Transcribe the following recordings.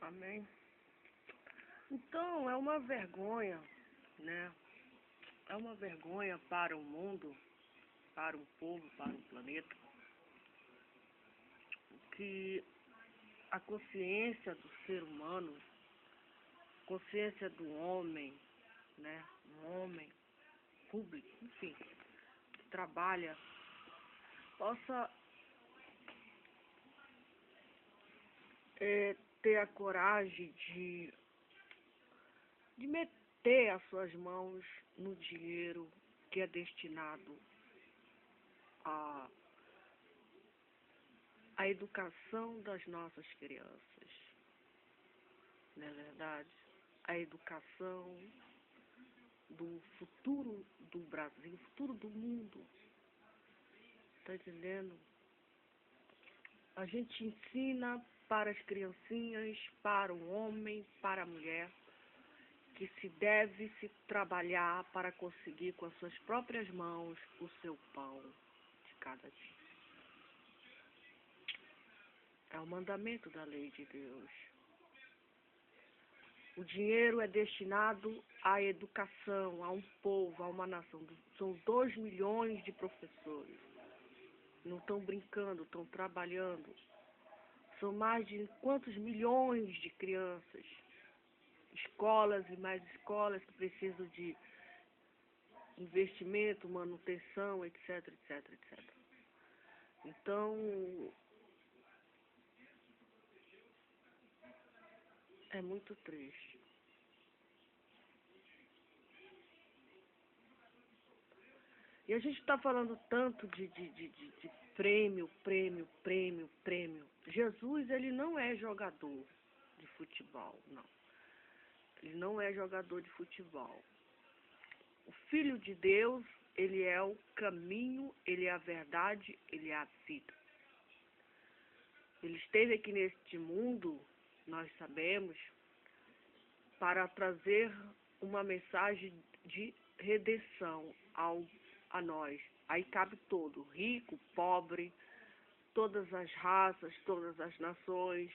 Amém. Então, é uma vergonha, né? É uma vergonha para o mundo, para o povo, para o planeta, que a consciência do ser humano, consciência do homem, né? Um homem público, enfim, que trabalha, possa ter a coragem de meter as suas mãos no dinheiro que é destinado à educação das nossas crianças, não é verdade? A educação do futuro do Brasil, futuro do mundo, tá entendendo? A gente ensina para as criancinhas, para o homem, para a mulher, que se deve se trabalhar para conseguir com as suas próprias mãos o seu pão de cada dia. É o mandamento da lei de Deus. O dinheiro é destinado à educação, a um povo, a uma nação. São 2 milhões de professores. Não estão brincando, estão trabalhando. São mais de quantos milhões de crianças? Escolas e mais escolas que precisam de investimento, manutenção, etc, etc, etc. Então, é muito triste. E a gente está falando tanto de prêmio, prêmio, prêmio, prêmio. Jesus, ele não é jogador de futebol, não. Ele não é jogador de futebol. O Filho de Deus, ele é o caminho, ele é a verdade, ele é a vida. Ele esteve aqui neste mundo, nós sabemos, para trazer uma mensagem de redenção a nós. Aí cabe todo, rico, pobre, todas as raças, todas as nações,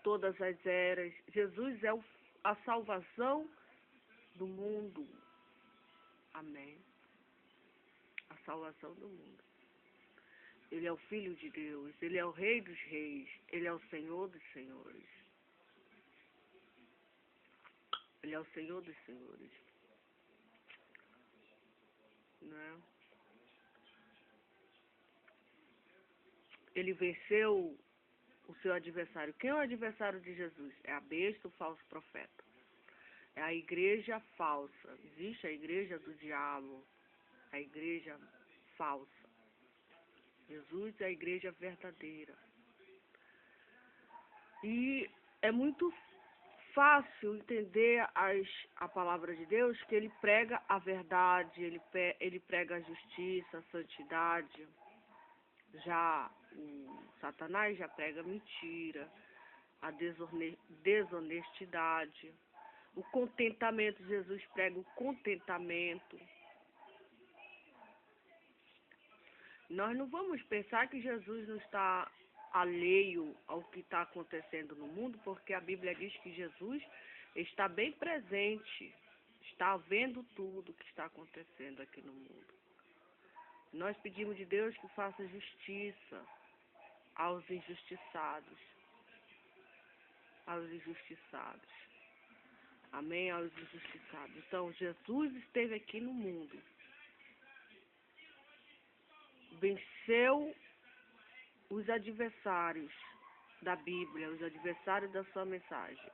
todas as eras. Jesus é a salvação do mundo. Amém. A salvação do mundo. Ele é o Filho de Deus, ele é o Rei dos Reis, ele é o Senhor dos Senhores. Ele é o Senhor dos Senhores. Né? Ele venceu o seu adversário. Quem é o adversário de Jesus? É a besta, o falso profeta. É a igreja falsa. Existe a igreja do diabo, a igreja falsa. Jesus é a igreja verdadeira. E é muito fácil entender a palavra de Deus, que ele prega a verdade, ele prega a justiça, a santidade. Já o Satanás já prega a mentira, a desonestidade. O contentamento, Jesus prega o contentamento. Nós não vamos pensar que Jesus não está alheio ao que está acontecendo no mundo, porque a Bíblia diz que Jesus está bem presente, está vendo tudo que está acontecendo aqui no mundo. Nós pedimos de Deus que faça justiça aos injustiçados. Aos injustiçados. Amém? Aos injustiçados. Então, Jesus esteve aqui no mundo. Venceu os adversários da Bíblia, os adversários da sua mensagem.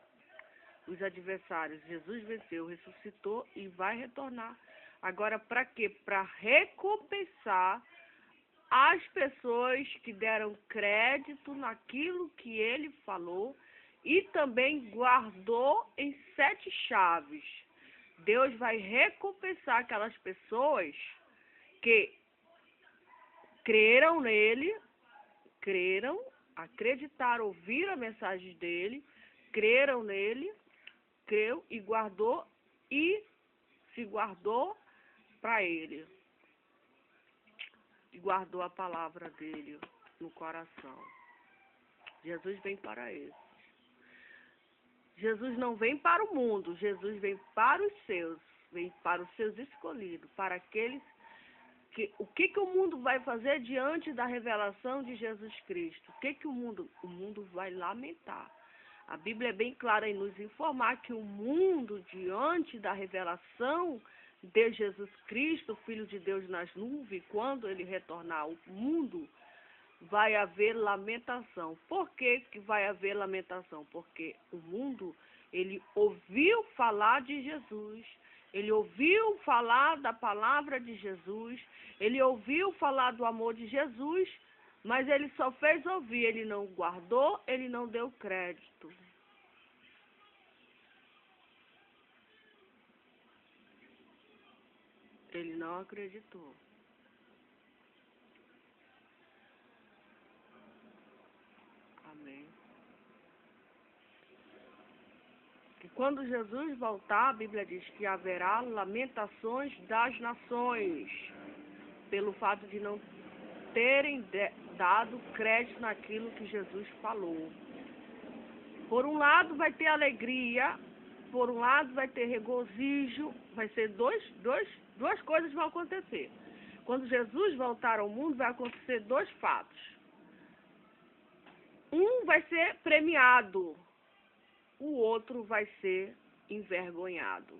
Os adversários, Jesus venceu, ressuscitou e vai retornar. Agora, para quê? Para recompensar as pessoas que deram crédito naquilo que ele falou e também guardou em 7 chaves. Deus vai recompensar aquelas pessoas que creram nele, acreditaram, ouviram a mensagem dele, creram nele, creu e guardou e se guardou para ele. E guardou a palavra dele no coração. Jesus vem para esses. Jesus não vem para o mundo, Jesus vem para os seus, vem para os seus escolhidos, para aqueles que... O que o mundo vai fazer diante da revelação de Jesus Cristo? O mundo? O mundo vai lamentar. A Bíblia é bem clara em nos informar que o mundo, diante da revelação de Jesus Cristo, Filho de Deus nas nuvens, quando ele retornar ao mundo, vai haver lamentação. Por que vai haver lamentação? Porque o mundo, ele ouviu falar de Jesus, ele ouviu falar da palavra de Jesus, ele ouviu falar do amor de Jesus, mas ele só fez ouvir, ele não guardou, ele não deu crédito. Ele não acreditou. Amém. E quando Jesus voltar, a Bíblia diz que haverá lamentações das nações, pelo fato de não terem dado crédito naquilo que Jesus falou. Por um lado vai ter alegria, por um lado vai ter regozijo, vai ser duas coisas vão acontecer. Quando Jesus voltar ao mundo, vai acontecer dois fatos. Um vai ser premiado, o outro vai ser envergonhado.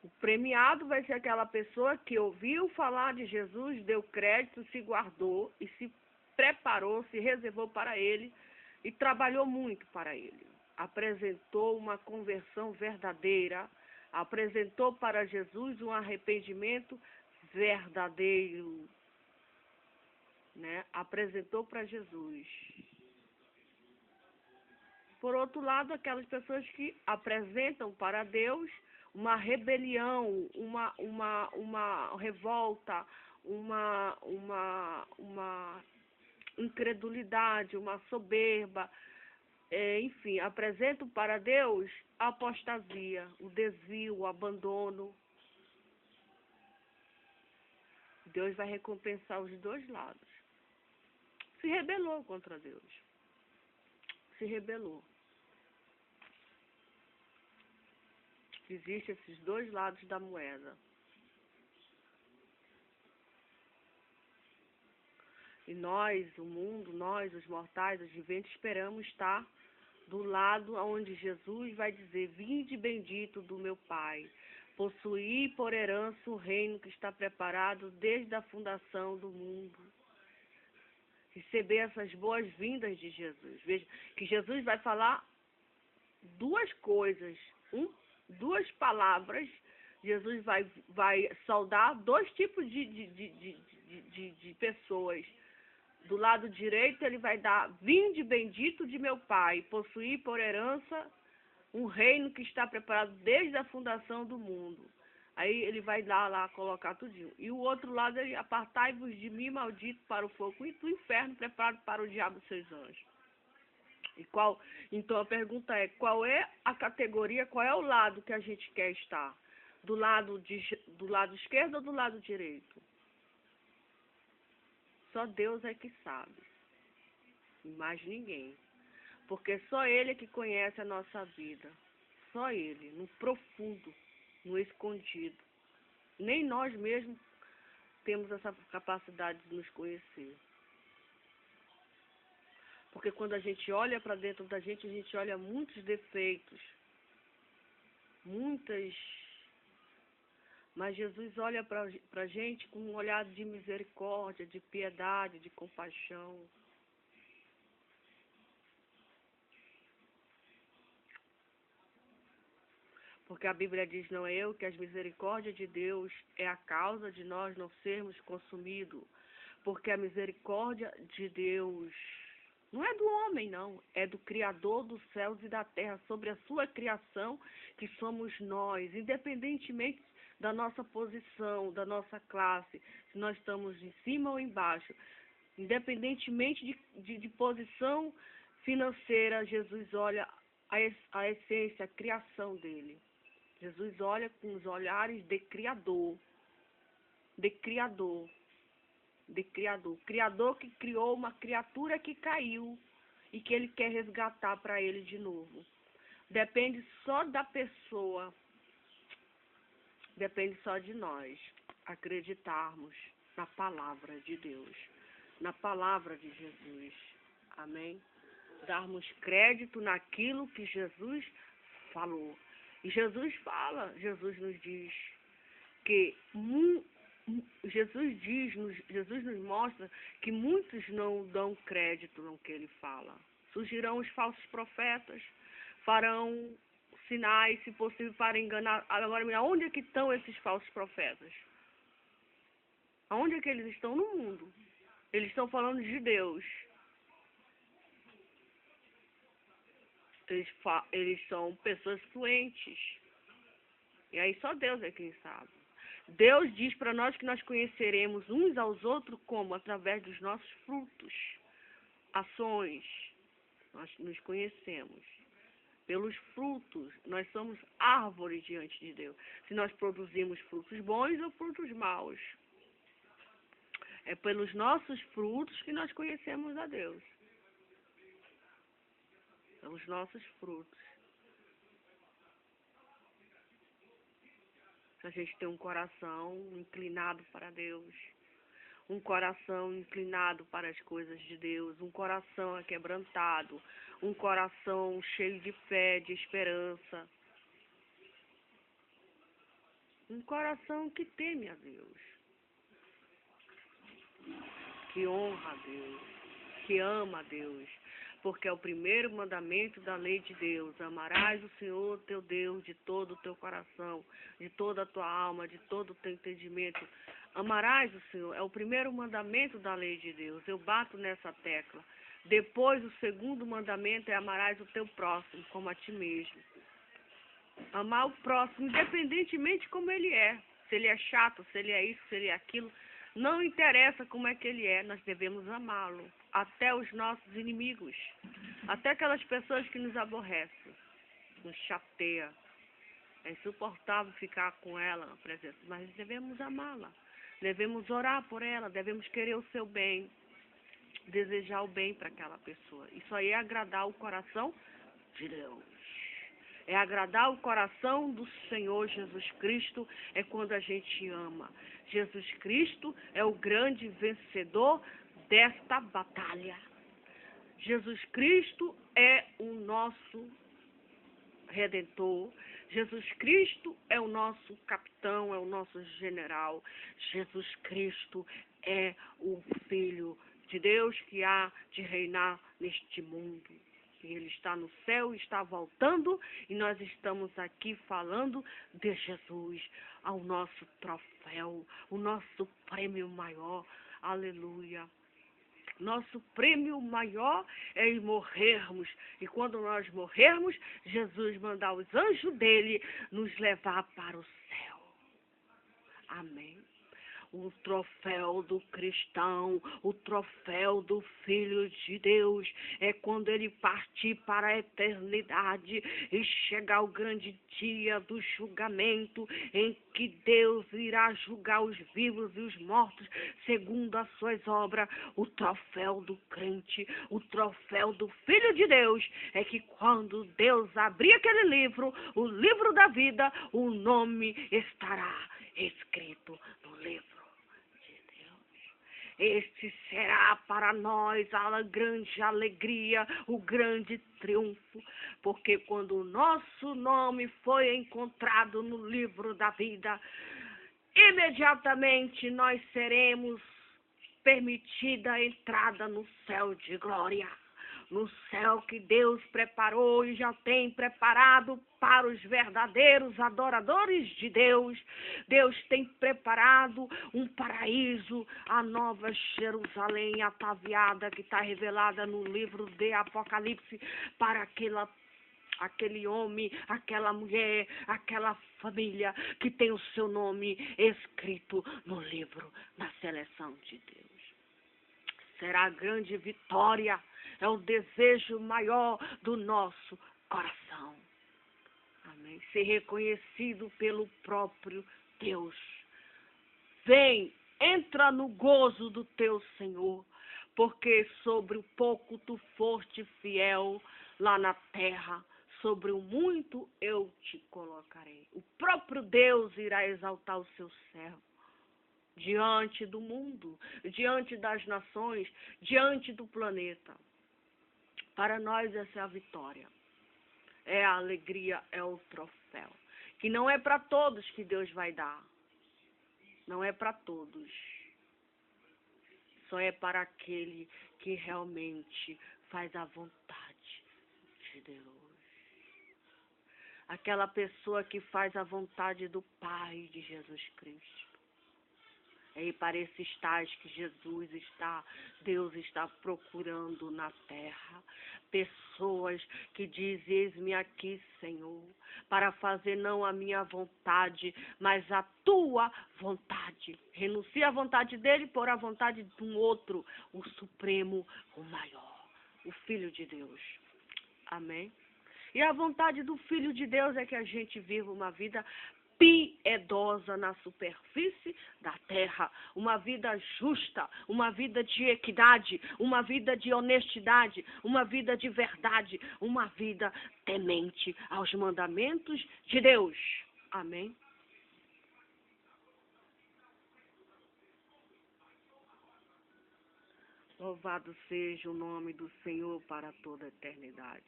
O premiado vai ser aquela pessoa que ouviu falar de Jesus, deu crédito, se guardou e se preparou, se reservou para ele e trabalhou muito para ele. Apresentou uma conversão verdadeira, apresentou para Jesus um arrependimento verdadeiro, né? Apresentou para Jesus. Por outro lado, aquelas pessoas que apresentam para Deus uma rebelião, uma revolta, uma incredulidade, uma soberba, enfim, apresentam para Deus a apostasia, o desvio, o abandono. Deus vai recompensar os dois lados. Se rebelou contra Deus. Se rebelou. Existem esses dois lados da moeda. E nós, o mundo, nós, os mortais, os viventes, esperamos estar do lado onde Jesus vai dizer: vinde bendito do meu Pai, possuí por herança o reino que está preparado desde a fundação do mundo. Receber essas boas-vindas de Jesus. Veja que Jesus vai falar duas coisas, duas palavras. Jesus vai saudar dois tipos de pessoas. Do lado direito ele vai dar: vinde bendito de meu Pai, possuí por herança um reino que está preparado desde a fundação do mundo. Aí ele vai dar lá, colocar tudinho. E o outro lado, ele: apartai-vos de mim, maldito, para o fogo e do inferno, preparado para o diabo e seus anjos. Então a pergunta é: qual é a categoria, qual é o lado que a gente quer estar? Do lado esquerdo ou do lado direito? Só Deus é que sabe. Mais ninguém. Porque só Ele é que conhece a nossa vida. Só Ele, no profundo, no escondido. Nem nós mesmos temos essa capacidade de nos conhecer. Porque quando a gente olha para dentro da gente, a gente olha muitos defeitos. Mas Jesus olha para a gente com um olhar de misericórdia, de piedade, de compaixão. Porque a Bíblia diz: não é eu, que as misericórdias de Deus é a causa de nós não sermos consumidos. Porque a misericórdia de Deus não é do homem, não. É do Criador dos céus e da terra, sobre a sua criação, que somos nós, independentemente da nossa posição, da nossa classe, se nós estamos em cima ou embaixo, independentemente de posição financeira, Jesus olha a essência, a criação dele. Jesus olha com os olhares de Criador, Criador que criou uma criatura que caiu e que Ele quer resgatar para Ele de novo. Depende só da pessoa, depende só de nós acreditarmos na palavra de Deus, na palavra de Jesus. Amém? Darmos crédito naquilo que Jesus falou. E Jesus fala, Jesus nos diz que Jesus nos mostra que muitos não dão crédito no que ele fala. Surgirão os falsos profetas, farão sinais, se possível, para enganar. Agora, onde é que estão esses falsos profetas? Aonde é que eles estão no mundo? Eles estão falando de Deus. Eles são pessoas fluentes. E aí só Deus é quem sabe. Deus diz para nós que nós conheceremos uns aos outros como? Através dos nossos frutos, ações. Nós nos conhecemos. Pelos frutos, nós somos árvores diante de Deus. Se nós produzimos frutos bons ou frutos maus. É pelos nossos frutos que nós conhecemos a Deus. Pelos nossos frutos. Se a gente tem um coração inclinado para Deus, um coração inclinado para as coisas de Deus, um coração aquebrantado, um coração cheio de fé, de esperança, um coração que teme a Deus, que honra a Deus, que ama a Deus, porque é o primeiro mandamento da lei de Deus. Amarás o Senhor teu Deus de todo o teu coração, de toda a tua alma, de todo o teu entendimento. Amarás o Senhor, é o primeiro mandamento da lei de Deus. Eu bato nessa tecla. Depois, o segundo mandamento é amarás o teu próximo como a ti mesmo. Amar o próximo, independentemente como ele é. Se ele é chato, se ele é isso, se ele é aquilo. Não interessa como é que ele é, nós devemos amá-lo. Até os nossos inimigos. Até aquelas pessoas que nos aborrecem, nos chateia. É insuportável ficar com ela na presença, mas devemos amá-la. Devemos orar por ela, devemos querer o seu bem, desejar o bem para aquela pessoa. Isso aí é agradar o coração de Deus. É agradar o coração do Senhor Jesus Cristo, é quando a gente ama. Jesus Cristo é o grande vencedor desta batalha. Jesus Cristo é o nosso Redentor. Jesus Cristo é o nosso capitão, é o nosso general. Jesus Cristo é o Filho de Deus que há de reinar neste mundo. E Ele está no céu, está voltando, e nós estamos aqui falando de Jesus, ao nosso troféu, o nosso prêmio maior. Aleluia. Nosso prêmio maior é em morrermos. E quando nós morrermos, Jesus mandar os anjos dele nos levar para o céu. Amém. O troféu do cristão, o troféu do Filho de Deus, é quando ele partir para a eternidade e chegar o grande dia do julgamento, em que Deus irá julgar os vivos e os mortos segundo as suas obras. O troféu do crente, o troféu do Filho de Deus, é que quando Deus abrir aquele livro, o livro da vida, o nome estará escrito no livro. Este será para nós a grande alegria, o grande triunfo, porque quando o nosso nome foi encontrado no livro da vida, imediatamente nós seremos permitida a entrada no céu de glória. No céu que Deus preparou e já tem preparado para os verdadeiros adoradores de Deus. Deus tem preparado um paraíso, a nova Jerusalém ataviada que está revelada no livro de Apocalipse para aquele homem, aquela mulher, aquela família que tem o seu nome escrito no livro da seleção de Deus. Será a grande vitória. É o desejo maior do nosso coração. Amém. Ser reconhecido pelo próprio Deus. Vem, entra no gozo do teu Senhor, porque sobre o pouco tu foste fiel lá na terra, sobre o muito eu te colocarei. O próprio Deus irá exaltar o seu servo diante do mundo, diante das nações, diante do planeta. Para nós essa é a vitória, é a alegria, é o troféu, que não é para todos que Deus vai dar, não é para todos, só é para aquele que realmente faz a vontade de Deus. Aquela pessoa que faz a vontade do Pai de Jesus Cristo. É para esse estágio que Deus está procurando na terra. Pessoas que dizem, eis-me aqui, Senhor, para fazer não a minha vontade, mas a tua vontade. Renuncia à vontade dele por a vontade de um outro, o Supremo, o maior, o Filho de Deus. Amém? E a vontade do Filho de Deus é que a gente viva uma vida piedosa na superfície da terra, uma vida justa, uma vida de equidade, uma vida de honestidade, uma vida de verdade, uma vida temente aos mandamentos de Deus. Amém? Louvado seja o nome do Senhor para toda a eternidade.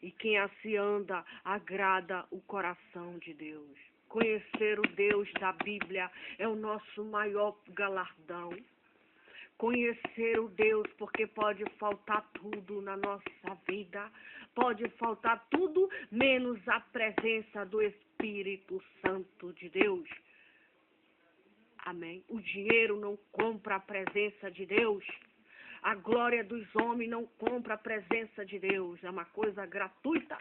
E quem assim anda, agrada o coração de Deus. Conhecer o Deus da Bíblia é o nosso maior galardão. Conhecer o Deus, porque pode faltar tudo na nossa vida. Pode faltar tudo, menos a presença do Espírito Santo de Deus. Amém? O dinheiro não compra a presença de Deus. A glória dos homens não compra a presença de Deus. É uma coisa gratuita.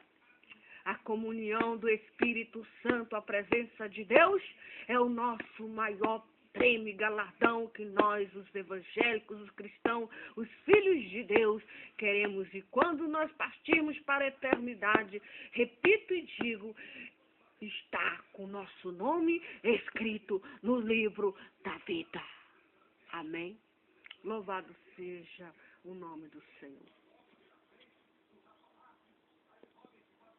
A comunhão do Espírito Santo, a presença de Deus, é o nosso maior prêmio e galardão que nós, os evangélicos, os cristãos, os filhos de Deus, queremos. E quando nós partirmos para a eternidade, repito e digo, está com o nosso nome escrito no livro da vida. Amém? Louvado seja o nome do Senhor.